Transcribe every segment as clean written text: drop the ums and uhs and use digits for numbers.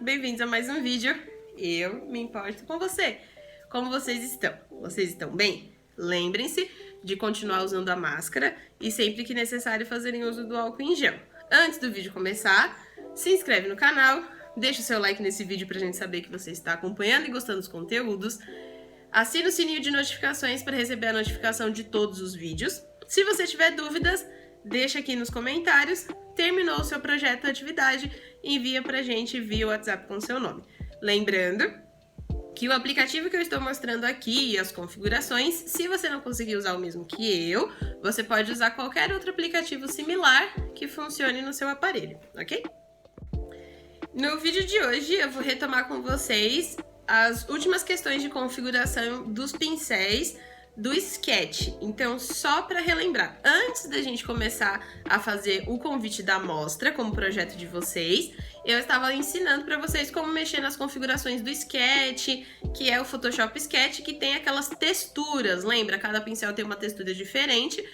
bem-vindos a mais um vídeo. Eu me importo com você. Como vocês estão? Vocês estão bem? Lembrem-se de continuar usando a máscara e sempre que necessário fazerem uso do álcool em gel. Antes do vídeo começar, se inscreve no canal, deixa o seu like nesse vídeo pra gente saber que você está acompanhando e gostando dos conteúdos. Assina o sininho de notificações para receber a notificação de todos os vídeos. Se você tiver dúvidas, deixa aqui nos comentários. Terminou o seu projeto ou atividade, envia pra gente via WhatsApp com seu nome. Lembrando que o aplicativo que eu estou mostrando aqui e as configurações, se você não conseguir usar o mesmo que eu, você pode usar qualquer outro aplicativo similar que funcione no seu aparelho, ok? No vídeo de hoje eu vou retomar com vocês as últimas questões de configuração dos pincéis do Sketch. Então, só para relembrar, antes da gente começar a fazer o convite da amostra como projeto de vocês, eu estava ensinando para vocês como mexer nas configurações do Sketch, que é o Photoshop Sketch, que tem aquelas texturas, lembra? Cada pincel tem uma textura diferente.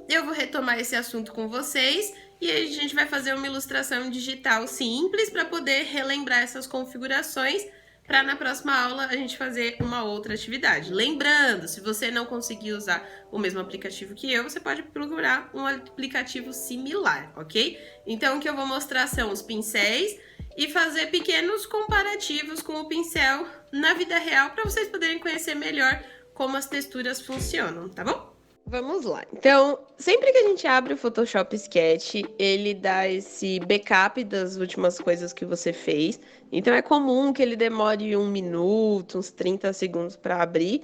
Eu vou retomar esse assunto com vocês e aí a gente vai fazer uma ilustração digital simples para poder relembrar essas configurações, para na próxima aula a gente fazer uma outra atividade. Lembrando, se você não conseguir usar o mesmo aplicativo que eu, você pode procurar um aplicativo similar, ok? Então o que eu vou mostrar são os pincéis e fazer pequenos comparativos com o pincel na vida real para vocês poderem conhecer melhor como as texturas funcionam, tá bom? Vamos lá. Então, sempre que a gente abre o Photoshop Sketch, ele dá esse backup das últimas coisas que você fez. Então, é comum que ele demore 1 minuto, uns 30 segundos para abrir,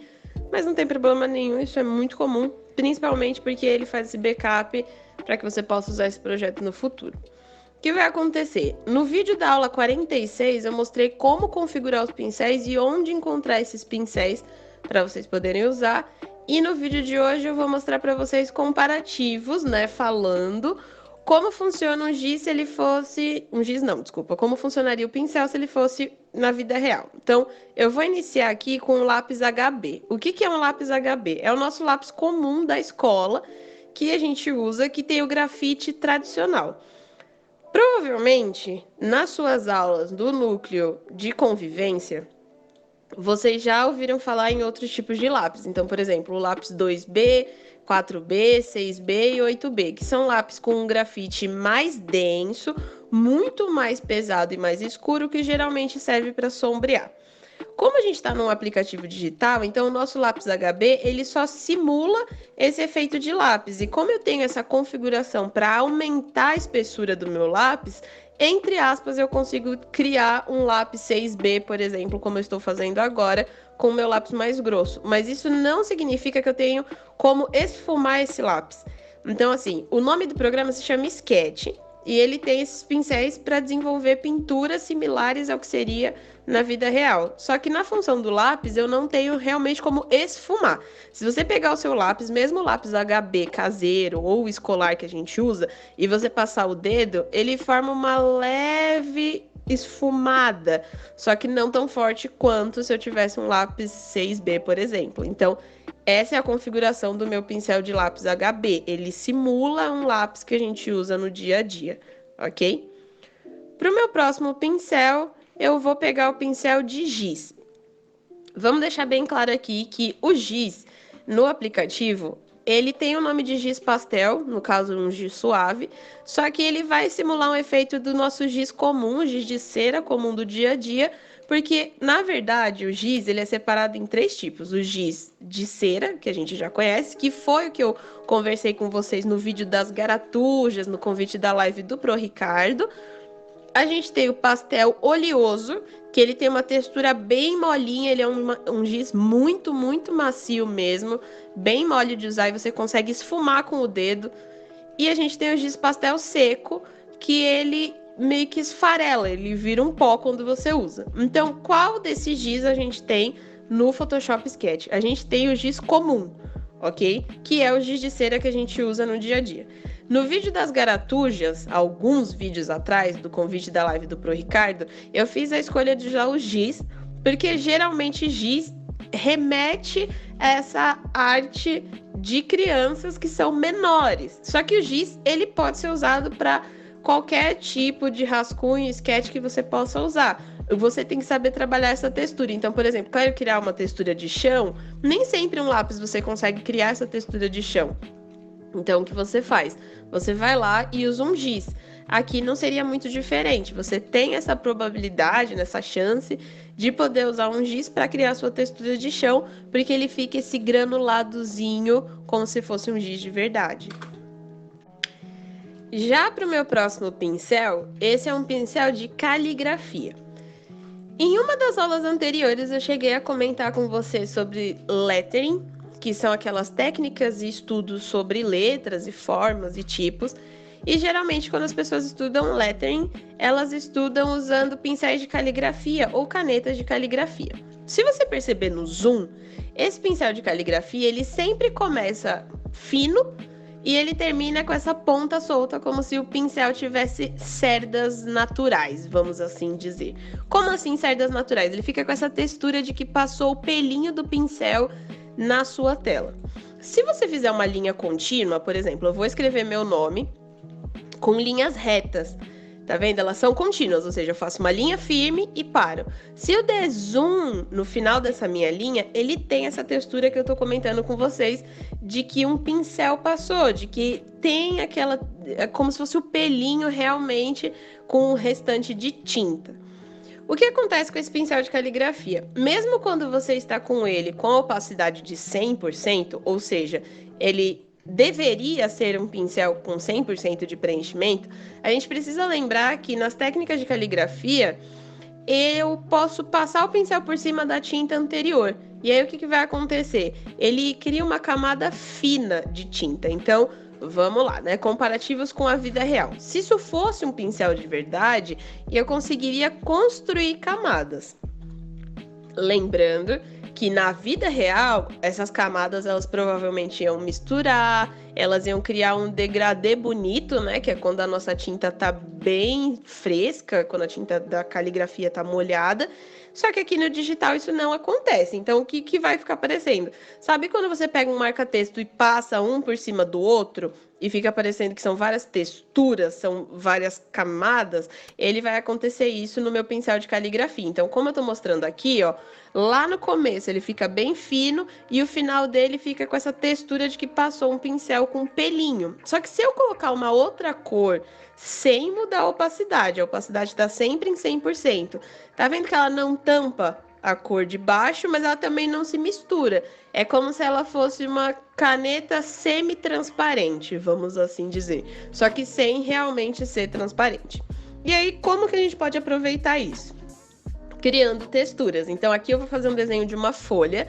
mas não tem problema nenhum, isso é muito comum, principalmente porque ele faz esse backup para que você possa usar esse projeto no futuro. O que vai acontecer? No vídeo da aula 46, eu mostrei como configurar os pincéis e onde encontrar esses pincéis para vocês poderem usar. E no vídeo de hoje eu vou mostrar para vocês comparativos, né, falando como funciona um giz se ele fosse... como funcionaria o pincel se ele fosse na vida real. Então, eu vou iniciar aqui com o lápis HB. O que é um lápis HB? É o nosso lápis comum da escola que a gente usa, que tem o grafite tradicional. Provavelmente, nas suas aulas do núcleo de convivência, vocês já ouviram falar em outros tipos de lápis. Então, por exemplo, o lápis 2B, 4B, 6B e 8B, que são lápis com um grafite mais denso, muito mais pesado e mais escuro, que geralmente serve para sombrear. Como a gente está num aplicativo digital, então o nosso lápis HB, ele só simula esse efeito de lápis. E como eu tenho essa configuração para aumentar a espessura do meu lápis, entre aspas, eu consigo criar um lápis 6B, por exemplo, como eu estou fazendo agora, com o meu lápis mais grosso. Mas isso não significa que eu tenho como esfumar esse lápis. Então, assim, o nome do programa se chama Sketch e ele tem esses pincéis para desenvolver pinturas similares ao que seria na vida real. Só que na função do lápis eu não tenho realmente como esfumar. Se você pegar o seu lápis, mesmo o lápis HB caseiro ou escolar que a gente usa, e você passar o dedo, ele forma uma leve esfumada, só que não tão forte quanto se eu tivesse um lápis 6B, por exemplo. Então, essa é a configuração do meu pincel de lápis HB. Ele simula um lápis que a gente usa no dia a dia, ok? Para o meu próximo pincel, eu vou pegar o pincel de giz. Vamos deixar bem claro aqui que o giz, no aplicativo, ele tem o nome de giz pastel, no caso um giz suave, só que ele vai simular um efeito do nosso giz comum, o giz de cera comum do dia a dia, porque, na verdade, o giz ele é separado em 3 tipos. O giz de cera, que a gente já conhece, que foi o que eu conversei com vocês no vídeo das garatujas, no convite da live do Pro Ricardo. A gente tem o pastel oleoso, que ele tem uma textura bem molinha, ele é um giz muito, muito macio mesmo, bem mole de usar e você consegue esfumar com o dedo. E a gente tem o giz pastel seco, que ele meio que esfarela, ele vira um pó quando você usa. Então, qual desses giz a gente tem no Photoshop Sketch? A gente tem o giz comum, ok? Que é o giz de cera que a gente usa no dia a dia. No vídeo das garatujas, alguns vídeos atrás, do convite da live do Pro Ricardo, eu fiz a escolha de usar o giz, porque geralmente giz remete a essa arte de crianças que são menores. Só que o giz, ele pode ser usado para qualquer tipo de rascunho, sketch que você possa usar. Você tem que saber trabalhar essa textura. Então, por exemplo, quero criar uma textura de chão, nem sempre um lápis você consegue criar essa textura de chão. Então, o que você faz? Você vai lá e usa um giz. Aqui não seria muito diferente. Você tem essa probabilidade, essa chance de poder usar um giz para criar sua textura de chão, porque ele fica esse granuladozinho como se fosse um giz de verdade. Já para o meu próximo pincel, esse é um pincel de caligrafia. Em uma das aulas anteriores, eu cheguei a comentar com você sobre lettering, que são aquelas técnicas e estudos sobre letras e formas e tipos. E geralmente, quando as pessoas estudam lettering, elas estudam usando pincéis de caligrafia ou canetas de caligrafia. Se você perceber no zoom, esse pincel de caligrafia, ele sempre começa fino e ele termina com essa ponta solta, como se o pincel tivesse cerdas naturais, vamos assim dizer. Como assim cerdas naturais? Ele fica com essa textura de que passou o pelinho do pincel na sua tela. Se você fizer uma linha contínua, por exemplo, eu vou escrever meu nome com linhas retas, tá vendo? Elas são contínuas, ou seja, eu faço uma linha firme e paro. Se eu der zoom no final dessa minha linha, ele tem essa textura que eu tô comentando com vocês, de que um pincel passou, de que tem aquela, é como se fosse o pelinho realmente com o restante de tinta. O que acontece com esse pincel de caligrafia? Mesmo quando você está com ele com a opacidade de 100%, ou seja, ele deveria ser um pincel com 100% de preenchimento, a gente precisa lembrar que nas técnicas de caligrafia, eu posso passar o pincel por cima da tinta anterior. E aí o que vai acontecer? Ele cria uma camada fina de tinta. Então, vamos lá, né? Comparativos com a vida real. Se isso fosse um pincel de verdade, eu conseguiria construir camadas. Lembrando que na vida real, essas camadas elas provavelmente iam misturar, elas iam criar um degradê bonito, né? Que é quando a nossa tinta tá bem fresca, quando a tinta da caligrafia tá molhada. Só que aqui no digital isso não acontece. Então, o que vai ficar aparecendo? Sabe quando você pega um marca-texto e passa um por cima do outro e fica aparecendo que são várias texturas, são várias camadas? Ele vai acontecer isso no meu pincel de caligrafia. Então, como eu tô mostrando aqui, ó, lá no começo ele fica bem fino e o final dele fica com essa textura de que passou um pincel com um pelinho. Só que se eu colocar uma outra cor sem mudar a opacidade está sempre em 100%. Tá vendo que ela não tampa a cor de baixo, mas ela também não se mistura. É como se ela fosse uma caneta semi-transparente, vamos assim dizer. Só que sem realmente ser transparente. E aí, como que a gente pode aproveitar isso? Criando texturas. Então, aqui eu vou fazer um desenho de uma folha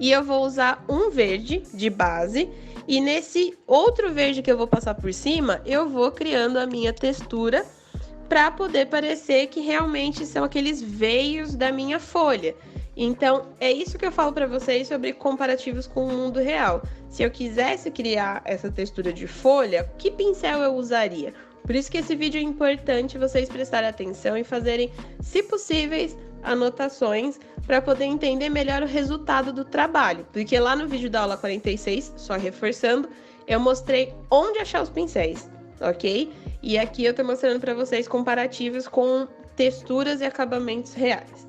e eu vou usar um verde de base. E nesse outro verde que eu vou passar por cima, eu vou criando a minha textura para poder parecer que realmente são aqueles veios da minha folha. Então, é isso que eu falo para vocês sobre comparativos com o mundo real. Se eu quisesse criar essa textura de folha, que pincel eu usaria? Por isso que esse vídeo é importante vocês prestarem atenção e fazerem, se possíveis, anotações para poder entender melhor o resultado do trabalho. Porque lá no vídeo da aula 46, só reforçando, eu mostrei onde achar os pincéis, ok? E aqui eu tô mostrando para vocês comparativos com texturas e acabamentos reais.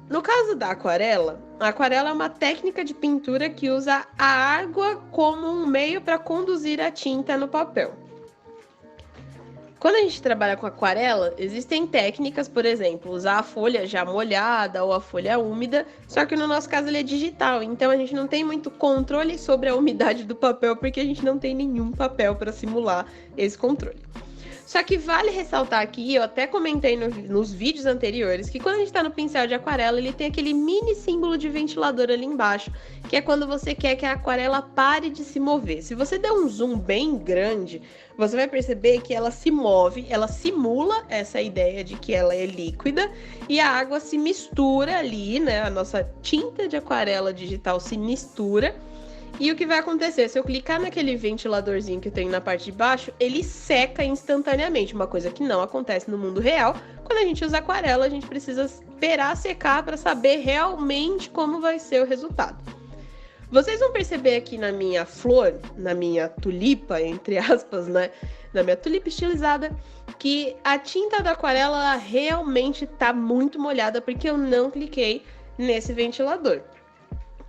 No caso da aquarela, a aquarela é uma técnica de pintura que usa a água como um meio para conduzir a tinta no papel. Quando a gente trabalha com aquarela, existem técnicas, por exemplo, usar a folha já molhada ou a folha úmida, só que no nosso caso ele é digital, então a gente não tem muito controle sobre a umidade do papel, porque a gente não tem nenhum papel para simular esse controle. Só que vale ressaltar aqui, eu até comentei nos vídeos anteriores, que quando a gente está no pincel de aquarela, ele tem aquele mini símbolo de ventilador ali embaixo, que é quando você quer que a aquarela pare de se mover. Se você der um zoom bem grande, você vai perceber que ela se move, ela simula essa ideia de que ela é líquida e a água se mistura ali, né? A nossa tinta de aquarela digital se mistura. E o que vai acontecer? Se eu clicar naquele ventiladorzinho que tem na parte de baixo, ele seca instantaneamente, uma coisa que não acontece no mundo real. Quando a gente usa aquarela, a gente precisa esperar secar para saber realmente como vai ser o resultado. Vocês vão perceber aqui na minha flor, na minha tulipa, entre aspas, né? da minha tulipa estilizada, que a tinta da aquarela ela realmente tá muito molhada porque eu não cliquei nesse ventilador.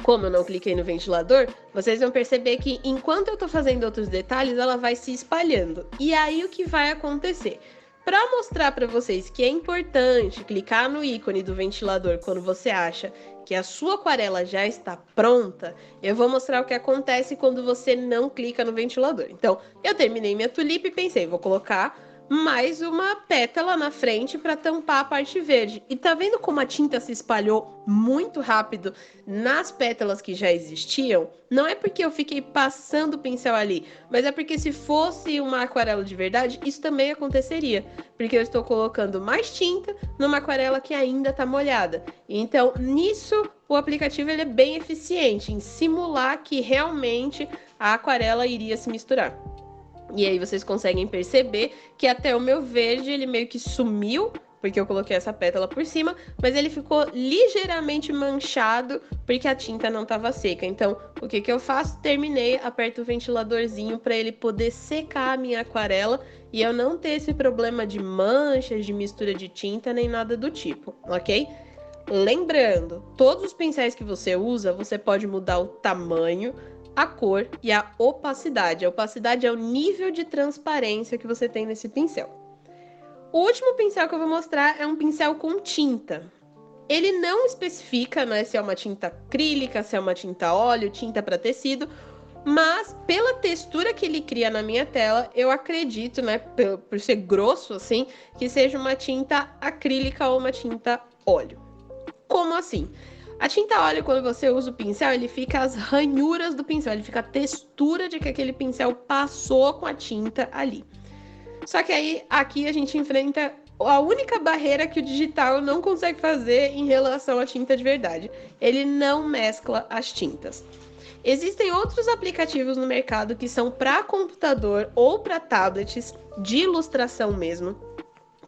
Como eu não cliquei no ventilador, vocês vão perceber que enquanto eu tô fazendo outros detalhes, ela vai se espalhando. E aí o que vai acontecer? Para mostrar para vocês que é importante clicar no ícone do ventilador quando você acha que a sua aquarela já está pronta, eu vou mostrar o que acontece quando você não clica no ventilador. Então, eu terminei minha tulipa e pensei, vou colocar mais uma pétala na frente para tampar a parte verde. E tá vendo como a tinta se espalhou muito rápido nas pétalas que já existiam? Não é porque eu fiquei passando o pincel ali, mas é porque se fosse uma aquarela de verdade, isso também aconteceria. Porque eu estou colocando mais tinta numa aquarela que ainda tá molhada. Então, nisso, o aplicativo ele é bem eficiente em simular que realmente a aquarela iria se misturar. E aí vocês conseguem perceber que até o meu verde, ele meio que sumiu, porque eu coloquei essa pétala por cima, mas ele ficou ligeiramente manchado, porque a tinta não estava seca. Então, o que eu faço? Terminei, aperto o ventiladorzinho para ele poder secar a minha aquarela e eu não ter esse problema de manchas, de mistura de tinta, nem nada do tipo, ok? Lembrando, todos os pincéis que você usa, você pode mudar o tamanho, a cor e a opacidade. A opacidade é o nível de transparência que você tem nesse pincel. O último pincel que eu vou mostrar é um pincel com tinta. Ele não especifica, né, se é uma tinta acrílica, se é uma tinta óleo, tinta para tecido, mas pela textura que ele cria na minha tela, eu acredito, né, por ser grosso assim, que seja uma tinta acrílica ou uma tinta óleo. Como assim? A tinta óleo, quando você usa o pincel, ele fica as ranhuras do pincel, ele fica a textura de que aquele pincel passou com a tinta ali. Só que aí, aqui a gente enfrenta a única barreira que o digital não consegue fazer em relação à tinta de verdade. Ele não mescla as tintas. Existem outros aplicativos no mercado que são para computador ou para tablets de ilustração mesmo,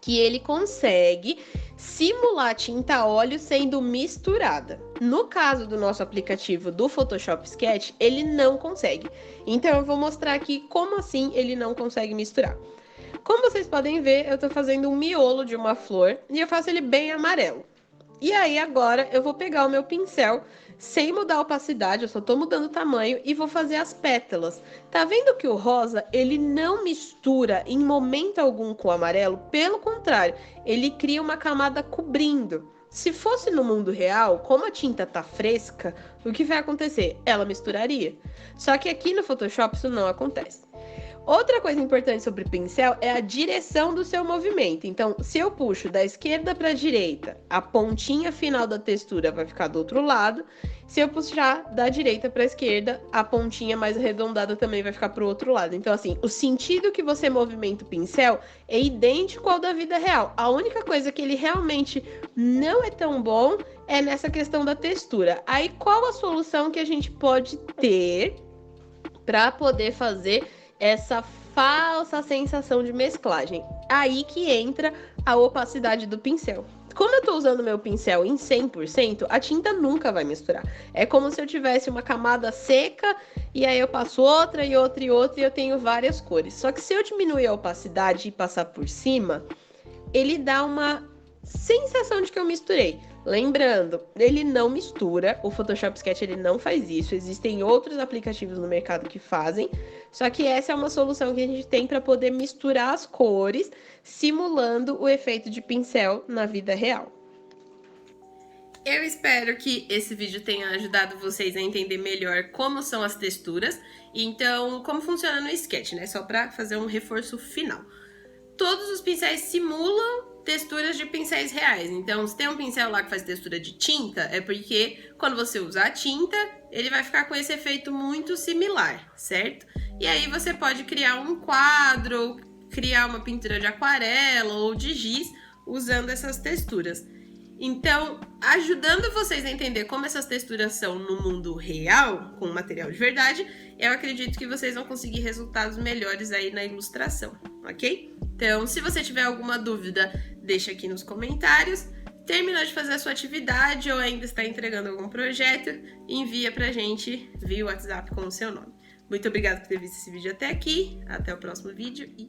que ele consegue simular tinta óleo sendo misturada. No caso do nosso aplicativo do Photoshop Sketch, ele não consegue. Então eu vou mostrar aqui como assim ele não consegue misturar. Como vocês podem ver, eu estou fazendo um miolo de uma flor e eu faço ele bem amarelo. E aí agora eu vou pegar o meu pincel sem mudar a opacidade, eu só tô mudando o tamanho e vou fazer as pétalas. Tá vendo que o rosa, ele não mistura em momento algum com o amarelo? Pelo contrário, ele cria uma camada cobrindo. Se fosse no mundo real, como a tinta tá fresca, o que vai acontecer? Ela misturaria. Só que aqui no Photoshop isso não acontece. Outra coisa importante sobre o pincel é a direção do seu movimento. Então, se eu puxo da esquerda para a direita, a pontinha final da textura vai ficar do outro lado. Se eu puxar da direita para a esquerda, a pontinha mais arredondada também vai ficar para o outro lado. Então, assim, o sentido que você movimenta o pincel é idêntico ao da vida real. A única coisa que ele realmente não é tão bom é nessa questão da textura. Aí, qual a solução que a gente pode ter para poder fazer essa falsa sensação de mesclagem? Aí que entra a opacidade do pincel. Como eu tô usando meu pincel em 100%, a tinta nunca vai misturar. É como se eu tivesse uma camada seca e aí eu passo outra e outra e outra e eu tenho várias cores. Só que se eu diminuir a opacidade e passar por cima, ele dá uma sensação de que eu misturei. Lembrando, ele não mistura, o Photoshop Sketch ele não faz isso, existem outros aplicativos no mercado que fazem, só que essa é uma solução que a gente tem para poder misturar as cores, simulando o efeito de pincel na vida real. Eu espero que esse vídeo tenha ajudado vocês a entender melhor como são as texturas, e então como funciona no Sketch, né? Só para fazer um reforço final. Todos os pincéis simulam texturas de pincéis reais. Então, se tem um pincel lá que faz textura de tinta, é porque quando você usar a tinta, ele vai ficar com esse efeito muito similar, certo? E aí você pode criar um quadro, criar uma pintura de aquarela ou de giz usando essas texturas. Então, ajudando vocês a entender como essas texturas são no mundo real, com material de verdade, eu acredito que vocês vão conseguir resultados melhores aí na ilustração, ok? Então, se você tiver alguma dúvida, deixa aqui nos comentários. Terminou de fazer a sua atividade ou ainda está entregando algum projeto, envia pra gente via WhatsApp com o seu nome. Muito obrigada por ter visto esse vídeo até aqui, até o próximo vídeo e